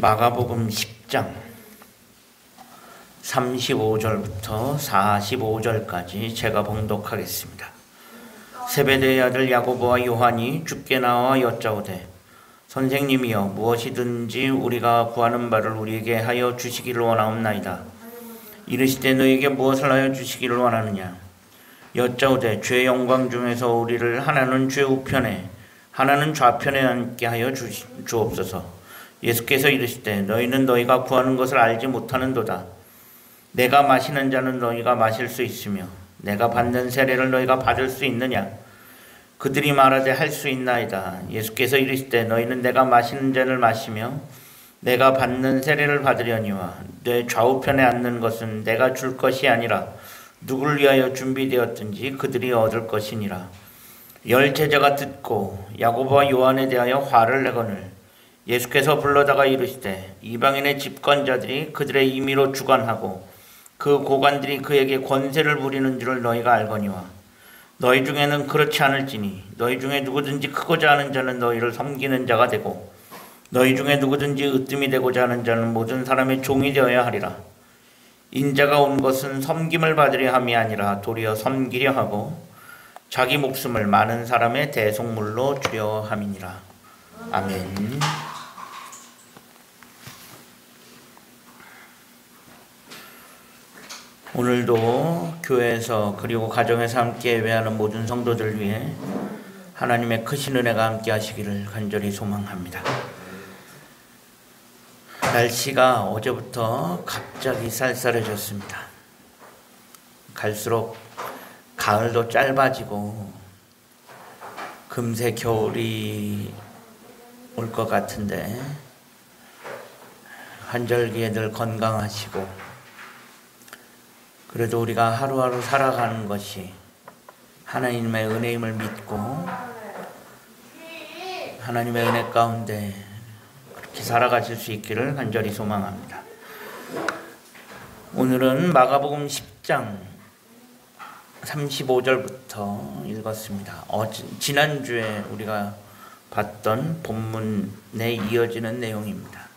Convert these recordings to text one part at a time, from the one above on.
마가복음 10장 35절부터 45절까지 제가 봉독하겠습니다. 세베대의 아들 야고보와 요한이 주께 나와 여짜오되 선생님이여 무엇이든지 우리가 구하는 바를 우리에게 하여 주시기를 원하옵나이다. 이르시되 너에게 무엇을 하여 주시기를 원하느냐. 여짜오되 주의 영광 중에서 우리를 하나는 주의 우편에 하나는 좌편에 앉게 하여 주옵소서. 예수께서 이르시되 너희는 너희가 구하는 것을 알지 못하는도다. 내가 마시는 잔은 너희가 마실 수 있으며 내가 받는 세례를 너희가 받을 수 있느냐. 그들이 말하되 할 수 있나이다. 예수께서 이르시되 너희는 내가 마시는 잔을 마시며 내가 받는 세례를 받으려니와 내 좌우편에 앉는 것은 내가 줄 것이 아니라 누구를 위하여 준비되었든지 그들이 얻을 것이니라. 열 제자가 듣고 야고보와 요한에 대하여 화를 내거늘 예수께서 불러다가 이르시되 이방인의 집권자들이 그들의 임의로 주관하고 그 고관들이 그에게 권세를 부리는 줄을 너희가 알거니와 너희 중에는 그렇지 않을지니 너희 중에 누구든지 크고자 하는 자는 너희를 섬기는 자가 되고 너희 중에 누구든지 으뜸이 되고자 하는 자는 모든 사람의 종이 되어야 하리라. 인자가 온 것은 섬김을 받으려 함이 아니라 도리어 섬기려 하고 자기 목숨을 많은 사람의 대속물로 주려 함이니라. 아멘. 오늘도 교회에서 그리고 가정에서 함께 예배하는 모든 성도들 위해 하나님의 크신 은혜가 함께 하시기를 간절히 소망합니다. 날씨가 어제부터 갑자기 쌀쌀해졌습니다. 갈수록 가을도 짧아지고 금세 겨울이 올 것 같은데 환절기에 늘 건강하시고 그래도 우리가 하루하루 살아가는 것이 하나님의 은혜임을 믿고 하나님의 은혜 가운데 그렇게 살아가실 수 있기를 간절히 소망합니다. 오늘은 마가복음 10장 35절부터 읽었습니다. 지난주에 우리가 봤던 본문에 이어지는 내용입니다.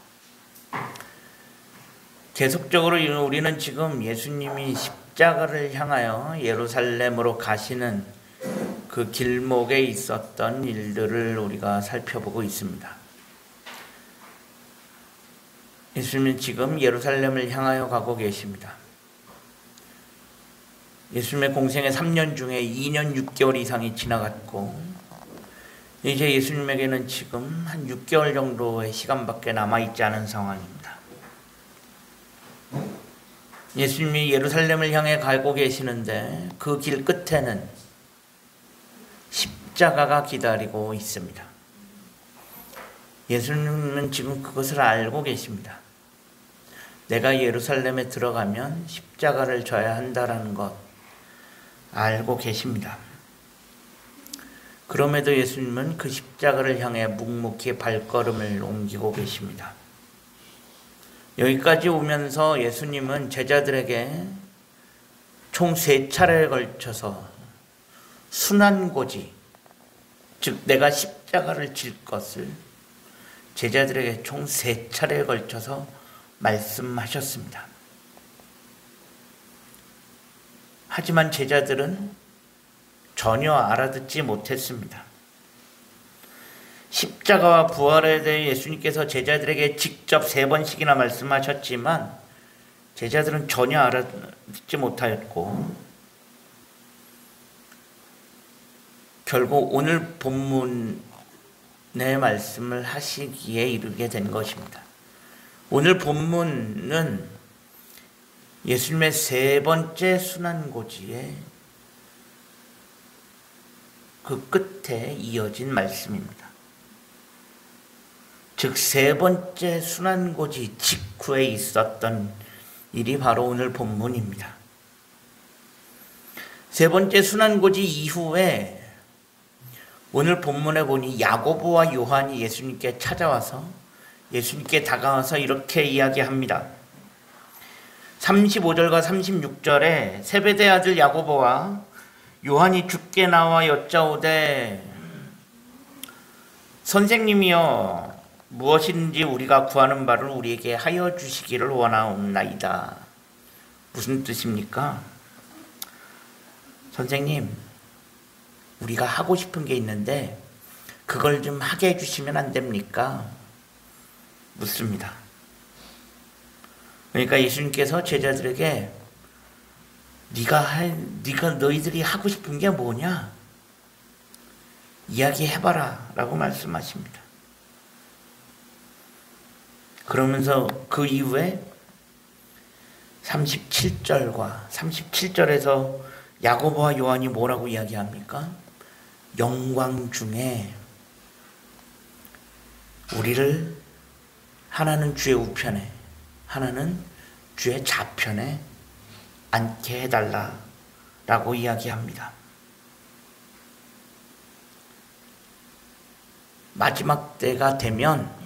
계속적으로 우리는 지금 예수님이 십자가를 향하여 예루살렘으로 가시는 그 길목에 있었던 일들을 우리가 살펴보고 있습니다. 예수님은 지금 예루살렘을 향하여 가고 계십니다. 예수님의 공생의 3년 중에 2년 6개월 이상이 지나갔고 이제 예수님에게는 지금 한 6개월 정도의 시간밖에 남아있지 않은 상황입니다. 예수님이 예루살렘을 향해 가고 계시는데 그 길 끝에는 십자가가 기다리고 있습니다. 예수님은 지금 그것을 알고 계십니다. 내가 예루살렘에 들어가면 십자가를 져야 한다는 것 알고 계십니다. 그럼에도 예수님은 그 십자가를 향해 묵묵히 발걸음을 옮기고 계십니다. 여기까지 오면서 예수님은 제자들에게 총 3차례에 걸쳐서 순환고지, 즉 내가 십자가를 질 것을 제자들에게 총 3차례에 걸쳐서 말씀하셨습니다. 하지만 제자들은 전혀 알아듣지 못했습니다. 십자가와 부활에 대해 예수님께서 제자들에게 직접 3번씩이나 말씀하셨지만 제자들은 전혀 알아듣지 못하였고 결국 오늘 본문의 말씀을 하시기에 이르게 된 것입니다. 오늘 본문은 예수님의 3번째 순환고지의 그 끝에 이어진 말씀입니다. 즉 3번째 순환고지 직후에 있었던 일이 바로 오늘 본문입니다. 3번째 순환고지 이후에 오늘 본문에 보니 야고보와 요한이 예수님께 찾아와서 예수님께 다가와서 이렇게 이야기합니다. 35절과 36절에 세베대 아들 야고보와 요한이 주께 나와 여짜오되 선생님이여 무엇이든지 우리가 구하는 바를 우리에게 하여 주시기를 원하옵나이다. 무슨 뜻입니까? 선생님, 우리가 하고 싶은 게 있는데 그걸 좀 하게 해주시면 안 됩니까? 묻습니다. 그러니까 예수님께서 제자들에게 너희들이 하고 싶은 게 뭐냐? 이야기해봐라 라고 말씀하십니다. 그러면서 그 이후에 37절에서 야고보와 요한이 뭐라고 이야기합니까? 영광 중에 우리를 하나는 주의 우편에 하나는 주의 좌편에 앉게 해달라라고 이야기합니다. 마지막 때가 되면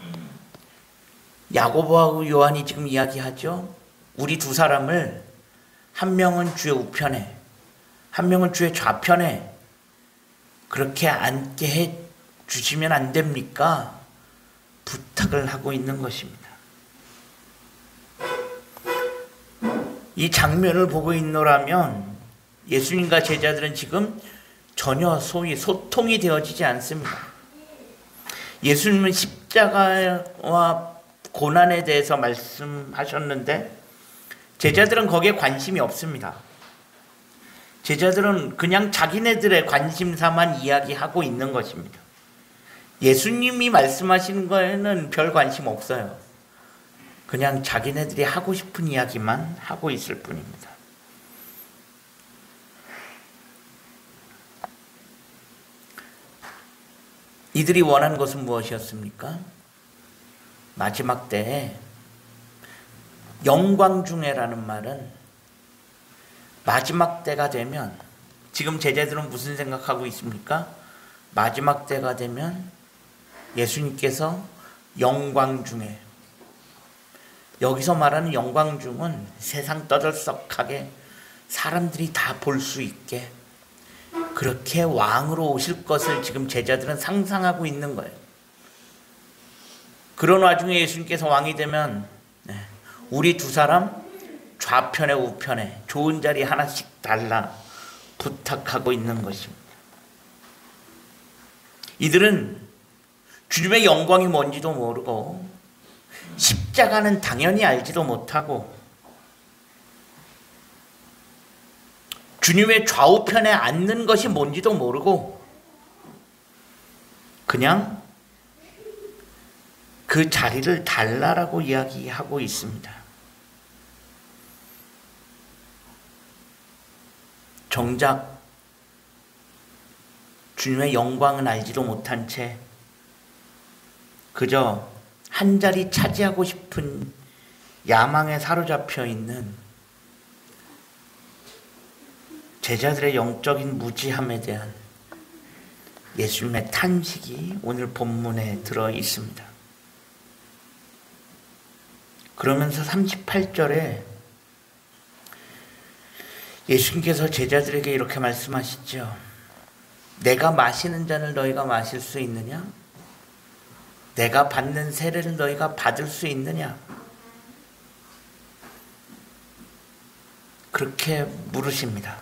야고보하고 요한이 지금 이야기하죠. 우리 두 사람을 한 명은 주의 우편에 한 명은 주의 좌편에 그렇게 앉게 해 주시면 안 됩니까? 부탁을 하고 있는 것입니다. 이 장면을 보고 있노라면 예수님과 제자들은 지금 전혀 소위 소통이 되어지지 않습니다. 예수님은 십자가와 고난에 대해서 말씀하셨는데 제자들은 거기에 관심이 없습니다. 제자들은 그냥 자기네들의 관심사만 이야기하고 있는 것입니다. 예수님이 말씀하시는 거에는 별 관심 없어요. 그냥 자기네들이 하고 싶은 이야기만 하고 있을 뿐입니다. 이들이 원한 것은 무엇이었습니까? 마지막 때에 영광 중에라는 말은 마지막 때가 되면 지금 제자들은 무슨 생각하고 있습니까? 마지막 때가 되면 예수님께서 영광 중에, 여기서 말하는 영광 중은 세상 떠들썩하게 사람들이 다 볼 수 있게 그렇게 왕으로 오실 것을 지금 제자들은 상상하고 있는 거예요. 그런 와중에 예수님께서 왕이 되면 우리 두 사람 좌편에 우편에 좋은 자리 하나씩 달라 부탁하고 있는 것입니다. 이들은 주님의 영광이 뭔지도 모르고 십자가는 당연히 알지도 못하고 주님의 좌우편에 앉는 것이 뭔지도 모르고 그냥 그 자리를 달라라고 이야기하고 있습니다. 정작 주님의 영광은 알지도 못한 채 그저 한 자리 차지하고 싶은 야망에 사로잡혀 있는 제자들의 영적인 무지함에 대한 예수님의 탄식이 오늘 본문에 들어 있습니다. 그러면서 38절에 예수님께서 제자들에게 이렇게 말씀하시죠. 내가 마시는 잔을 너희가 마실 수 있느냐? 내가 받는 세례를 너희가 받을 수 있느냐? 그렇게 물으십니다.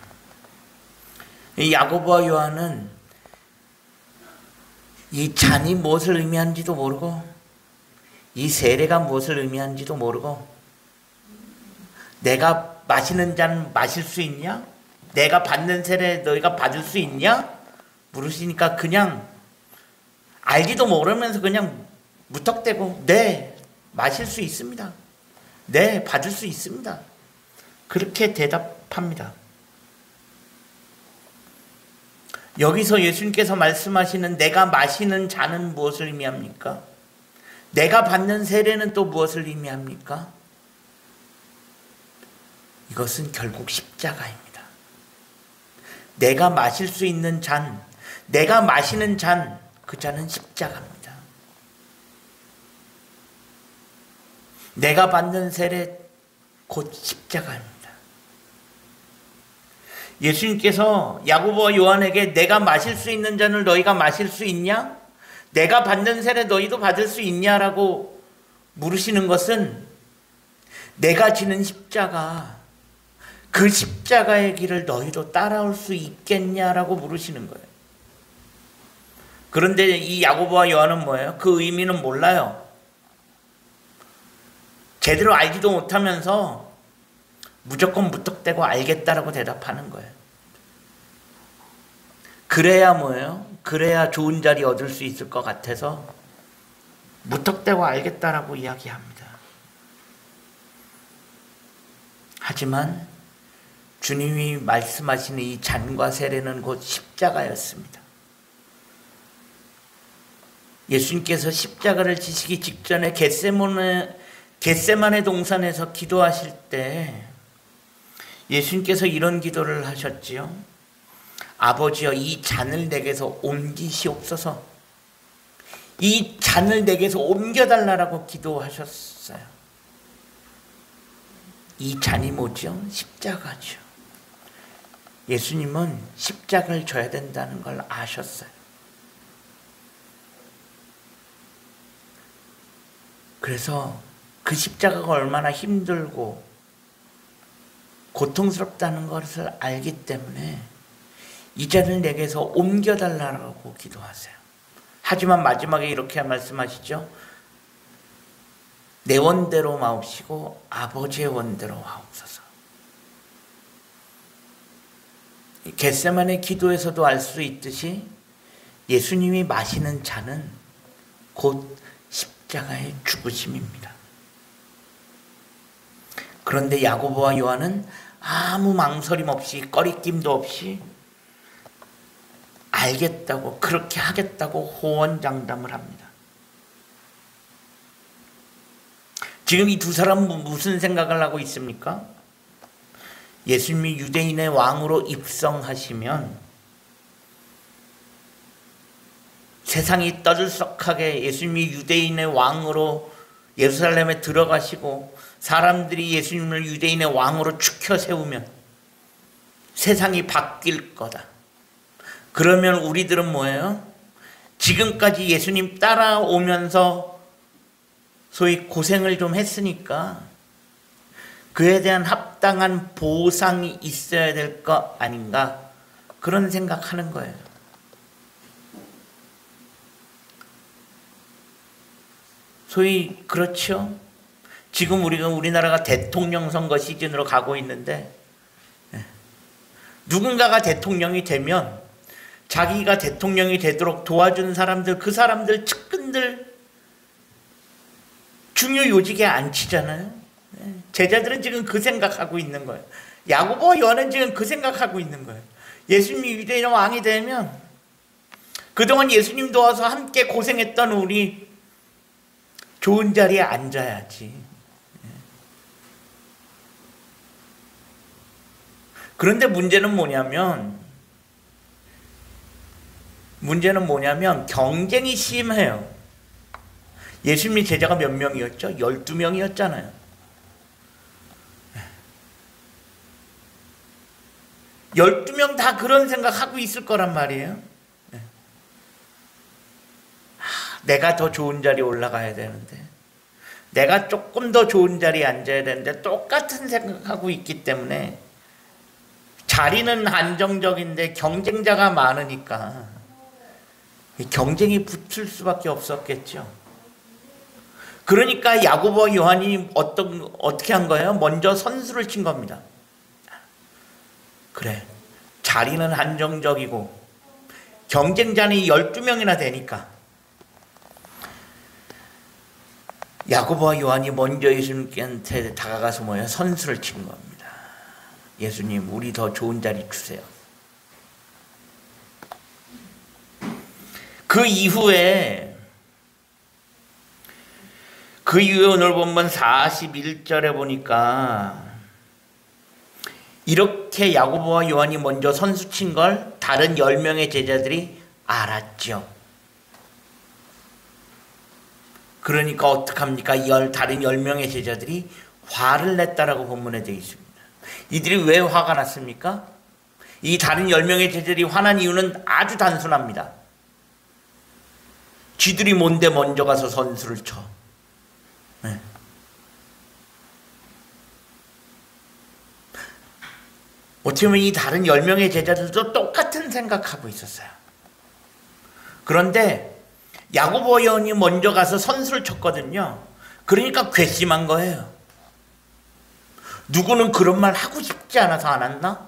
이 야고보와 요한은 이 잔이 무엇을 의미하는지도 모르고 이 세례가 무엇을 의미하는지도 모르고 내가 마시는 잔 마실 수 있냐? 내가 받는 세례 너희가 받을 수 있냐? 물으시니까 그냥 알지도 모르면서 그냥 무턱대고 네, 마실 수 있습니다. 네, 받을 수 있습니다. 그렇게 대답합니다. 여기서 예수님께서 말씀하시는 내가 마시는 잔은 무엇을 의미합니까? 내가 받는 세례는 또 무엇을 의미합니까? 이것은 결국 십자가입니다. 내가 마실 수 있는 잔, 내가 마시는 잔, 그 잔은 십자가입니다. 내가 받는 세례 곧 십자가입니다. 예수님께서 야고보와 요한에게 내가 마실 수 있는 잔을 너희가 마실 수 있냐? 내가 받는 세례 너희도 받을 수 있냐라고 물으시는 것은 내가 지는 십자가, 그 십자가의 길을 너희도 따라올 수 있겠냐라고 물으시는 거예요. 그런데 이 야고보와 요한은 뭐예요? 그 의미는 몰라요. 제대로 알지도 못하면서 무조건 무턱대고 알겠다라고 대답하는 거예요. 그래야 뭐예요? 그래야 좋은 자리 얻을 수 있을 것 같아서 무턱대고 알겠다라고 이야기합니다. 하지만 주님이 말씀하시는 이 잔과 세례는 곧 십자가였습니다. 예수님께서 십자가를 지시기 직전에 겟세마네 동산에서 기도하실 때 예수님께서 이런 기도를 하셨지요. 아버지여, 이 잔을 내게서 옮기시옵소서. 이 잔을 내게서 옮겨달라고 기도하셨어요. 이 잔이 뭐죠? 십자가죠. 예수님은 십자가를 져야 된다는 걸 아셨어요. 그래서 그 십자가가 얼마나 힘들고 고통스럽다는 것을 알기 때문에 이 잔을 내게서 옮겨달라고 기도하세요. 하지만 마지막에 이렇게 말씀하시죠. 내 원대로 마옵시고 아버지의 원대로 하옵소서. 겟세마네 기도에서도 알 수 있듯이 예수님이 마시는 잔은 곧 십자가의 죽으심입니다. 그런데 야고보와 요한은 아무 망설임 없이 꺼리낌도 없이 알겠다고, 그렇게 하겠다고 호언장담을 합니다. 지금 이 두 사람은 무슨 생각을 하고 있습니까? 예수님이 유대인의 왕으로 입성하시면 세상이 떠들썩하게 예수님이 유대인의 왕으로 예루살렘에 들어가시고 사람들이 예수님을 유대인의 왕으로 추켜 세우면 세상이 바뀔 거다. 그러면 우리들은 뭐예요? 지금까지 예수님 따라오면서 소위 고생을 좀 했으니까 그에 대한 합당한 보상이 있어야 될 거 아닌가, 그런 생각하는 거예요. 소위 그렇죠. 지금 우리나라가 대통령 선거 시즌으로 가고 있는데 누군가가 대통령이 되면 자기가 대통령이 되도록 도와준 사람들, 그 사람들 측근들 중요 요직에 앉히잖아요. 제자들은 지금 그 생각하고 있는 거예요. 야고보와 요한은 지금 그 생각하고 있는 거예요. 예수님이 유대인의 왕이 되면 그동안 예수님 도와서 함께 고생했던 우리 좋은 자리에 앉아야지. 그런데 문제는 뭐냐면 경쟁이 심해요. 예수님의 제자가 몇 명이었죠? 12명이었잖아요. 12명 다 그런 생각하고 있을 거란 말이에요. 내가 더 좋은 자리에 올라가야 되는데, 내가 조금 더 좋은 자리에 앉아야 되는데 똑같은 생각하고 있기 때문에 자리는 한정적인데 경쟁자가 많으니까 경쟁이 붙을 수밖에 없었겠죠. 그러니까 야고보와 요한이 어떻게 한 거예요? 먼저 선수를 친 겁니다. 그래, 자리는 한정적이고 경쟁자는 12명이나 되니까 야고보와 요한이 먼저 예수님께 다가가서 뭐예요? 선수를 친 겁니다. 예수님, 우리 더 좋은 자리 주세요. 그 이후에 오늘 본문 41절에 보니까 이렇게 야고보와 요한이 먼저 선수 친 걸 다른 10명의 제자들이 알았죠. 그러니까 어떡합니까? 다른 10명의 제자들이 화를 냈다라고 본문에 되어 있습니다. 이들이 왜 화가 났습니까? 이 다른 10명의 제자들이 화난 이유는 아주 단순합니다. 쥐들이 뭔데 먼저 가서 선수를 쳐. 네. 어떻게 보면 이 다른 10명의 제자들도 똑같은 생각하고 있었어요. 그런데 야고보 요한이 먼저 가서 선수를 쳤거든요. 그러니까 괘씸한 거예요. 누구는 그런 말 하고 싶지 않아서 안 했나?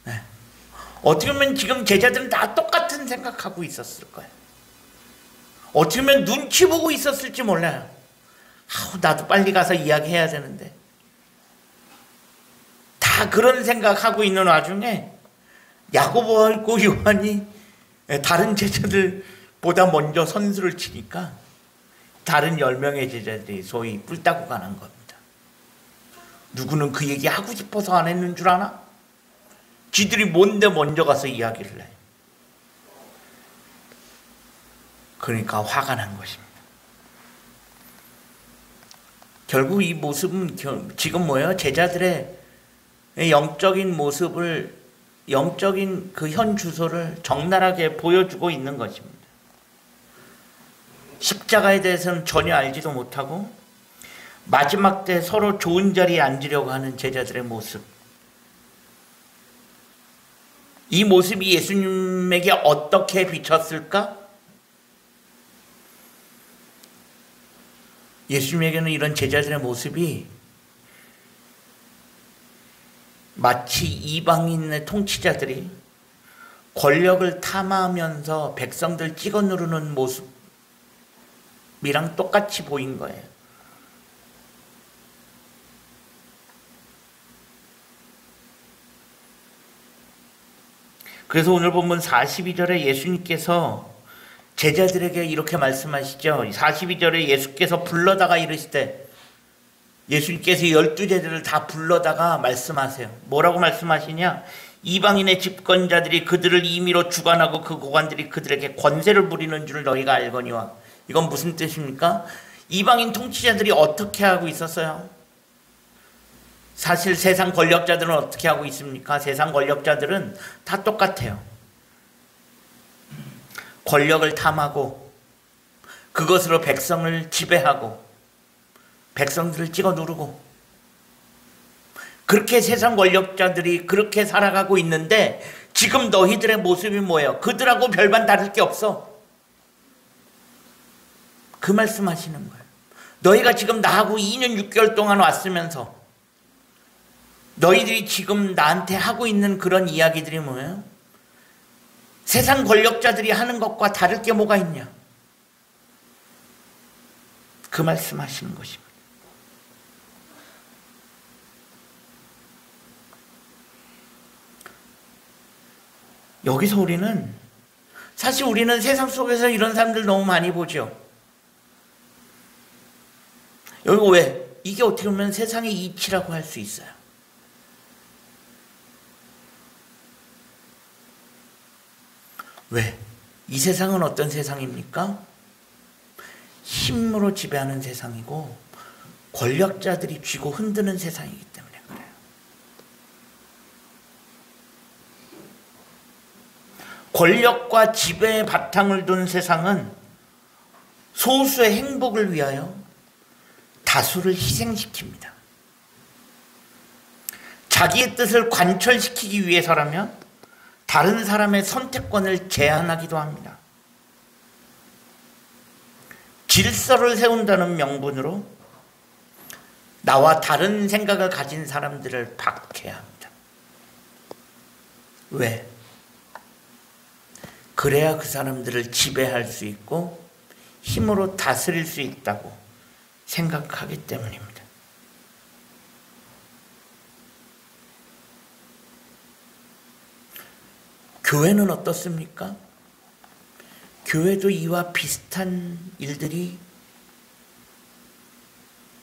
네. 어떻게 보면 지금 제자들은 다 똑같은 생각하고 있었을 거예요. 어떻게 보면 눈치 보고 있었을지 몰라요. 나도 빨리 가서 이야기해야 되는데. 다 그런 생각하고 있는 와중에 야고보하고 요한이 다른 제자들보다 먼저 선수를 치니까 다른 10명의 제자들이 소위 뿔 따고 가는 겁니다. 누구는 그 얘기 하고 싶어서 안 했는 줄 아나? 지들이 뭔데 먼저 가서 이야기를 해. 그러니까 화가 난 것입니다. 결국 이 모습은 지금 뭐예요? 제자들의 영적인 모습을, 영적인 그 현 주소를 적나라하게 보여주고 있는 것입니다. 십자가에 대해서는 전혀 알지도 못하고 마지막 때 서로 좋은 자리에 앉으려고 하는 제자들의 모습. 이 모습이 예수님에게 어떻게 비쳤을까? 예수님에게는 이런 제자들의 모습이 마치 이방인의 통치자들이 권력을 탐하면서 백성들 찍어 누르는 모습이랑 똑같이 보인 거예요. 그래서 오늘 본문 42절에 예수님께서 제자들에게 이렇게 말씀하시죠. 42절에 예수께서 불러다가 이르시되, 예수님께서 12제자를 다 불러다가 말씀하세요. 뭐라고 말씀하시냐? 이방인의 집권자들이 그들을 임의로 주관하고 그 고관들이 그들에게 권세를 부리는 줄 너희가 알거니와. 이건 무슨 뜻입니까? 이방인 통치자들이 어떻게 하고 있었어요? 사실 세상 권력자들은 어떻게 하고 있습니까? 세상 권력자들은 다 똑같아요. 권력을 탐하고 그것으로 백성을 지배하고 백성들을 찍어 누르고, 그렇게 세상 권력자들이 그렇게 살아가고 있는데 지금 너희들의 모습이 뭐예요? 그들하고 별반 다를 게 없어. 그 말씀하시는 거예요. 너희가 지금 나하고 2년 6개월 동안 왔으면서 너희들이 지금 나한테 하고 있는 그런 이야기들이 뭐예요? 세상 권력자들이 하는 것과 다를 게 뭐가 있냐? 그 말씀하시는 것입니다. 여기서 사실 우리는 세상 속에서 이런 사람들 너무 많이 보죠. 여기 왜? 이게 어떻게 보면 세상의 이치라고 할 수 있어요. 왜? 이 세상은 어떤 세상입니까? 힘으로 지배하는 세상이고 권력자들이 쥐고 흔드는 세상이기 때문에 그래요. 권력과 지배의 바탕을 둔 세상은 소수의 행복을 위하여 다수를 희생시킵니다. 자기의 뜻을 관철시키기 위해서라면 다른 사람의 선택권을 제한하기도 합니다. 질서를 세운다는 명분으로 나와 다른 생각을 가진 사람들을 박해합니다. 왜? 그래야 그 사람들을 지배할 수 있고 힘으로 다스릴 수 있다고 생각하기 때문입니다. 교회는 어떻습니까? 교회도 이와 비슷한 일들이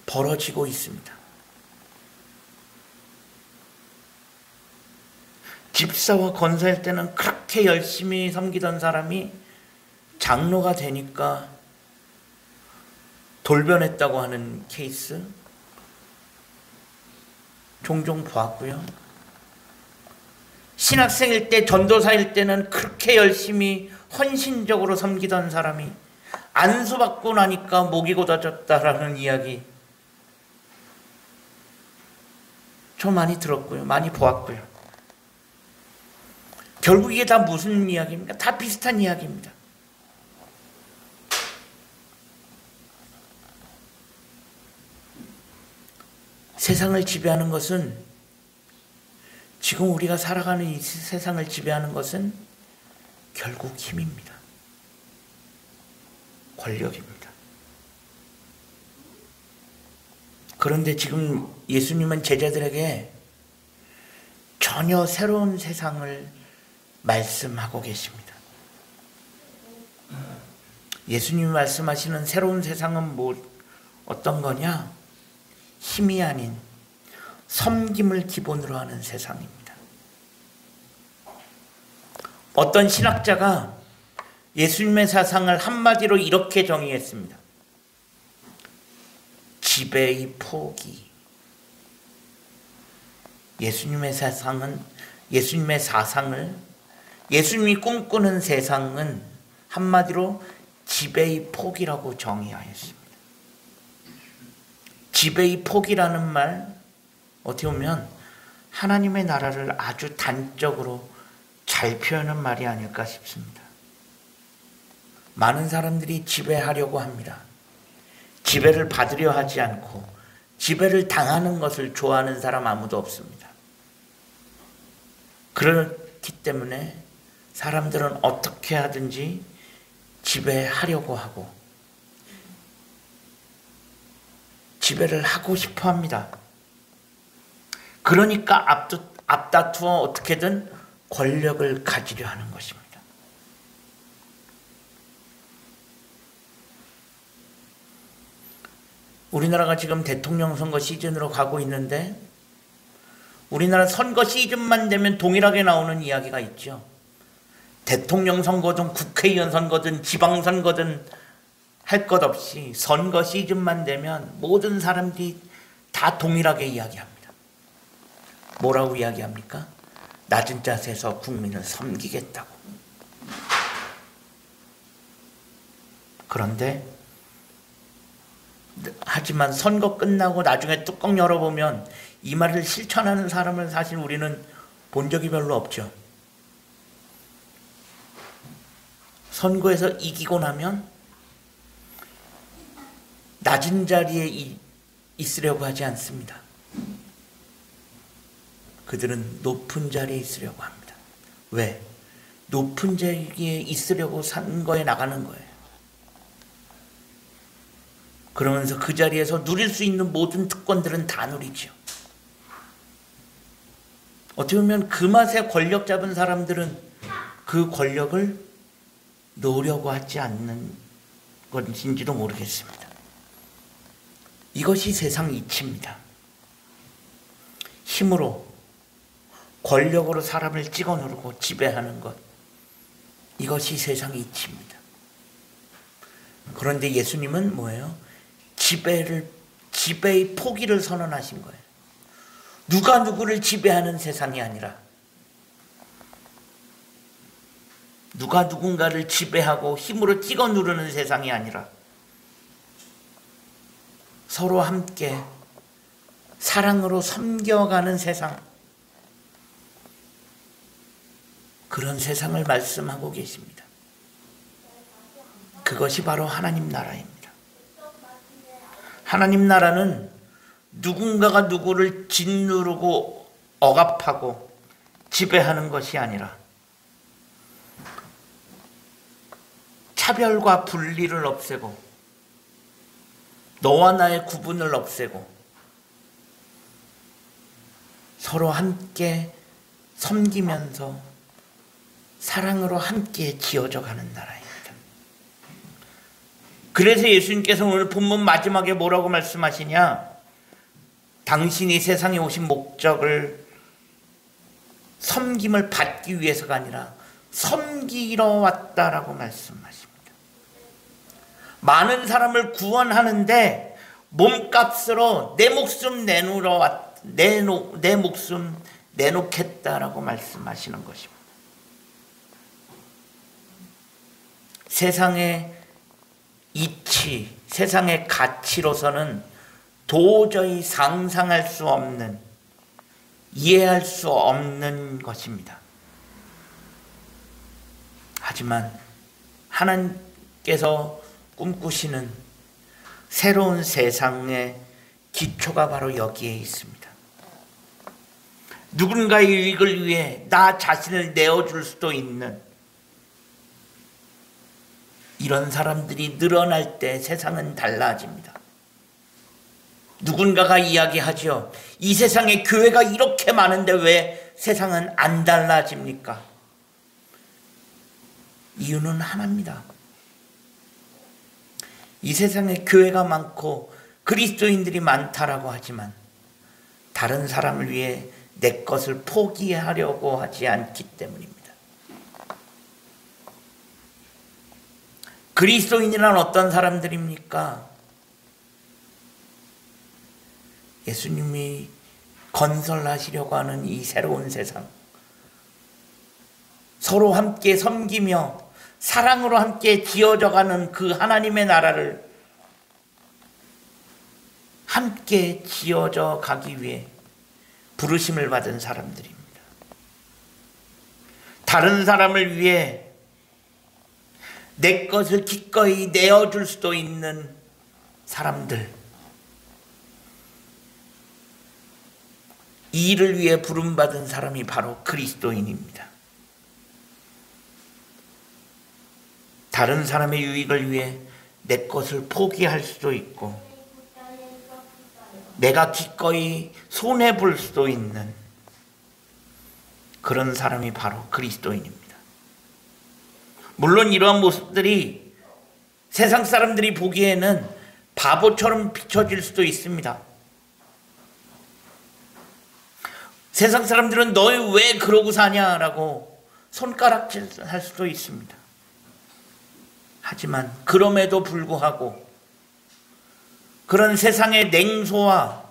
벌어지고 있습니다. 집사와 권사일 때는 그렇게 열심히 섬기던 사람이 장로가 되니까 돌변했다고 하는 케이스 종종 보았고요. 신학생일 때, 전도사일 때는 그렇게 열심히 헌신적으로 섬기던 사람이 안수받고 나니까 목이 곧아졌다라는 이야기 저 많이 들었고요. 많이 보았고요. 결국 이게 다 무슨 이야기입니까? 다 비슷한 이야기입니다. 세상을 지배하는 것은, 지금 우리가 살아가는 이 세상을 지배하는 것은 결국 힘입니다. 권력입니다. 그런데 지금 예수님은 제자들에게 전혀 새로운 세상을 말씀하고 계십니다. 예수님이 말씀하시는 새로운 세상은 어떤 거냐? 힘이 아닌 섬김을 기본으로 하는 세상입니다. 어떤 신학자가 예수님의 세상을 한마디로 이렇게 정의했습니다. 지배의 포기. 예수님의 사상을, 예수님이 꿈꾸는 세상은 한마디로 지배의 포기라고 정의하였습니다. 지배의 포기라는 말, 어떻게 보면 하나님의 나라를 아주 단적으로 잘 표현한 말이 아닐까 싶습니다. 많은 사람들이 지배하려고 합니다. 지배를 받으려 하지 않고 지배를 당하는 것을 좋아하는 사람 아무도 없습니다. 그렇기 때문에 사람들은 어떻게 하든지 지배하려고 하고 지배를 하고 싶어 합니다. 그러니까 앞다투어 어떻게든 권력을 가지려 하는 것입니다. 우리나라가 지금 대통령 선거 시즌으로 가고 있는데, 우리나라 선거 시즌만 되면 동일하게 나오는 이야기가 있죠. 대통령 선거든 국회의원 선거든 지방선거든 할 것 없이 선거 시즌만 되면 모든 사람들이 다 동일하게 이야기합니다. 뭐라고 이야기합니까? 낮은 자세에서 국민을 섬기겠다고. 그런데 하지만 선거 끝나고 나중에 뚜껑 열어보면 이 말을 실천하는 사람을 사실 우리는 본 적이 별로 없죠. 선거에서 이기고 나면 낮은 자리에 있으려고 하지 않습니다. 그들은 높은 자리에 있으려고 합니다. 왜? 높은 자리에 있으려고 선거에 나가는 거예요. 그러면서 그 자리에서 누릴 수 있는 모든 특권들은 다 누리죠. 어떻게 보면 그 맛에 권력 잡은 사람들은 그 권력을 놓으려고 하지 않는 것인지도 모르겠습니다. 이것이 세상 이치입니다. 힘으로, 권력으로 사람을 찍어 누르고 지배하는 것, 이것이 세상 이치입니다. 그런데 예수님은 뭐예요? 지배의 포기를 선언하신 거예요. 누가 누구를 지배하는 세상이 아니라, 누가 누군가를 지배하고 힘으로 찍어 누르는 세상이 아니라, 서로 함께 사랑으로 섬겨가는 세상, 그런 세상을 말씀하고 계십니다. 그것이 바로 하나님 나라입니다. 하나님 나라는 누군가가 누구를 짓누르고 억압하고 지배하는 것이 아니라 차별과 분리를 없애고 너와 나의 구분을 없애고 서로 함께 섬기면서 사랑으로 함께 지어져 가는 나라입니다. 그래서 예수님께서 오늘 본문 마지막에 뭐라고 말씀하시냐? 당신이 세상에 오신 목적을 섬김을 받기 위해서가 아니라 섬기러 왔다라고 말씀하십니다. 많은 사람을 구원하는데 몸값으로 내 목숨 내 목숨 내놓겠다라고 말씀하시는 것입니다. 세상에 이치, 세상의 가치로서는 도저히 상상할 수 없는, 이해할 수 없는 것입니다. 하지만 하나님께서 꿈꾸시는 새로운 세상의 기초가 바로 여기에 있습니다. 누군가의 이익을 위해 나 자신을 내어줄 수도 있는 이런 사람들이 늘어날 때 세상은 달라집니다. 누군가가 이야기하죠. 이 세상에 교회가 이렇게 많은데 왜 세상은 안 달라집니까? 이유는 하나입니다. 이 세상에 교회가 많고 그리스도인들이 많다라고 하지만 다른 사람을 위해 내 것을 포기하려고 하지 않기 때문입니다. 그리스도인이란 어떤 사람들입니까? 예수님이 건설하시려고 하는 이 새로운 세상, 서로 함께 섬기며 사랑으로 함께 지어져가는 그 하나님의 나라를 함께 지어져 가기 위해 부르심을 받은 사람들입니다. 다른 사람을 위해 내 것을 기꺼이 내어줄 수도 있는 사람들, 이 일을 위해 부름받은 사람이 바로 그리스도인입니다. 다른 사람의 유익을 위해 내 것을 포기할 수도 있고 내가 기꺼이 손해볼 수도 있는 그런 사람이 바로 그리스도인입니다. 물론 이러한 모습들이 세상 사람들이 보기에는 바보처럼 비춰질 수도 있습니다. 세상 사람들은 너희 왜 그러고 사냐라고 손가락질할 수도 있습니다. 하지만 그럼에도 불구하고 그런 세상의 냉소와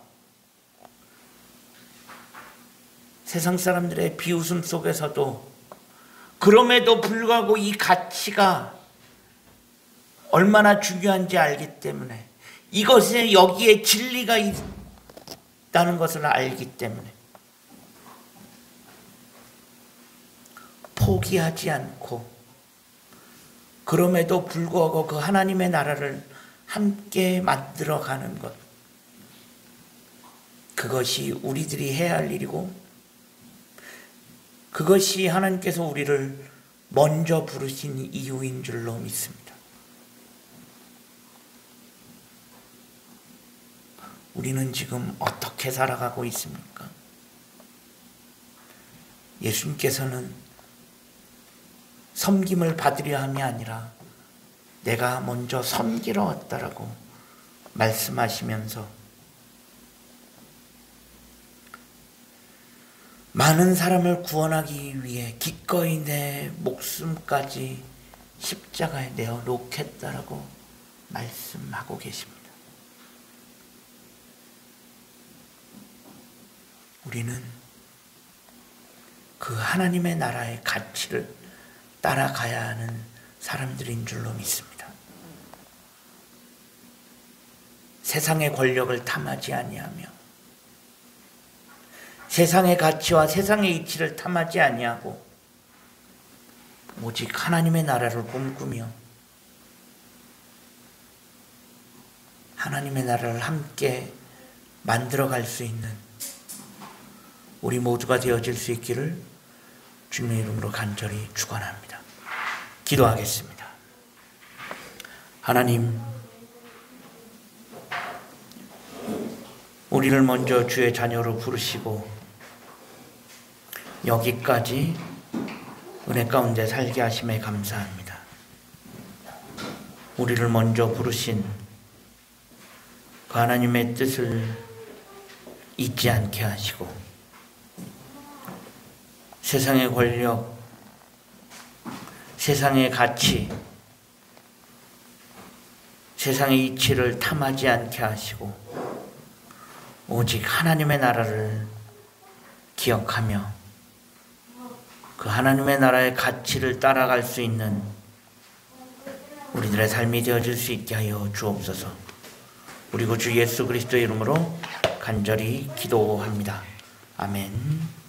세상 사람들의 비웃음 속에서도 그럼에도 불구하고 이 가치가 얼마나 중요한지 알기 때문에 이것에 여기에 진리가 있다는 것을 알기 때문에 포기하지 않고 그럼에도 불구하고 그 하나님의 나라를 함께 만들어가는 것, 그것이 우리들이 해야 할 일이고 그것이 하나님께서 우리를 먼저 부르신 이유인 줄로 믿습니다. 우리는 지금 어떻게 살아가고 있습니까? 예수님께서는 섬김을 받으려 함이 아니라 내가 먼저 섬기러 왔다라고 말씀하시면서 많은 사람을 구원하기 위해 기꺼이 내 목숨까지 십자가에 내어 놓겠다라고 말씀하고 계십니다. 우리는 그 하나님의 나라의 가치를 따라가야 하는 사람들인 줄로 믿습니다. 세상의 권력을 탐하지 아니하며 세상의 가치와 세상의 이치를 탐하지 아니하고 오직 하나님의 나라를 꿈꾸며 하나님의 나라를 함께 만들어갈 수 있는 우리 모두가 되어질 수 있기를 주님의 이름으로 간절히 축원합니다. 기도하겠습니다. 하나님, 우리를 먼저 주의 자녀로 부르시고 여기까지 은혜 가운데 살게 하심에 감사합니다. 우리를 먼저 부르신 그 하나님의 뜻을 잊지 않게 하시고 세상의 권력, 세상의 가치, 세상의 이치를 탐하지 않게 하시고 오직 하나님의 나라를 기억하며 그 하나님의 나라의 가치를 따라갈 수 있는 우리들의 삶이 되어질 수 있게 하여 주옵소서. 우리 구주 예수 그리스도의 이름으로 간절히 기도합니다. 아멘.